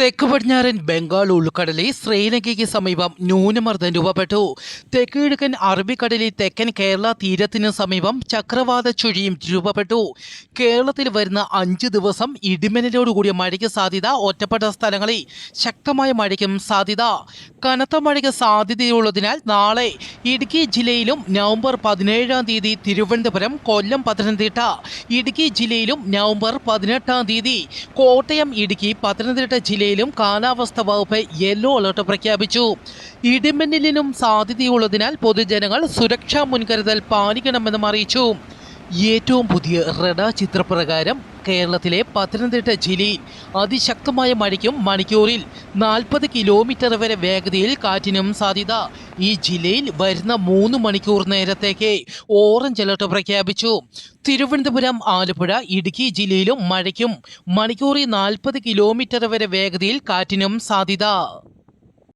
തെക്ക് പടിഞ്ഞാറൻ ബംഗാൾ ഉൾക്കടലിൽ ശ്രീലങ്കയ്ക്ക് സമീപം ന്യൂനമർദ്ദം രൂപപ്പെട്ടു. തെക്ക് കിഴക്കൻ അറബിക്കടലിൽ തെക്കൻ കേരള തീരത്തിന് സമീപം ചക്രവാത ചുഴിയും രൂപപ്പെട്ടു. കേരളത്തിൽ വരുന്ന 5 ദിവസം ഇടിമിന്നലോടുകൂടിയ മഴയ്ക്ക് സാധ്യത. ഒറ്റപ്പെട്ട സ്ഥലങ്ങളിൽ ശക്തമായ മഴയ്ക്കും സാധ്യത. കനത്ത മഴയ്ക്ക് സാധ്യതയുള്ളതിനാൽ നാളെ ഇടുക്കി ജില്ലയിലും നവംബർ 17-ാം തീയതി തിരുവനന്തപുരം, കൊല്ലം, പത്തനംതിട്ട, ഇടുക്കി ജില്ലയിലും നവംബർ 18-ാം തീയതി കോട്ടയം, ഇടുക്കി, പത്തനംതിട്ട ജില്ലയിലും കാലാവസ്ഥാ വകുപ്പ് യെല്ലോ അലർട്ട് പ്രഖ്യാപിച്ചു. ഇടിമിന്നലിനും സാധ്യതയുള്ളതിനാൽ പൊതുജനങ്ങൾ സുരക്ഷാ മുൻകരുതൽ പാലിക്കണമെന്നും അറിയിച്ചു. ഏറ്റവും പുതിയ റഡാർ ചിത്രപ്രകാരം കേരളത്തിലെ പത്തനംതിട്ട ജില്ലയിൽ അതിശക്തമായ മഴയ്ക്കും മണിക്കൂറിൽ 40 കിലോമീറ്റർ വരെ വേഗതയിൽ കാറ്റിനും സാധ്യത. ഈ ജില്ലയിൽ വരുന്ന 3 മണിക്കൂർ നേരത്തേക്ക് ഓറഞ്ച് അലർട്ട് പ്രഖ്യാപിച്ചു. തിരുവനന്തപുരം, ആലപ്പുഴ, ഇടുക്കി ജില്ലയിലും മഴയ്ക്കും മണിക്കൂറിൽ 40 കിലോമീറ്റർ വരെ വേഗതയിൽ കാറ്റിനും സാധ്യത.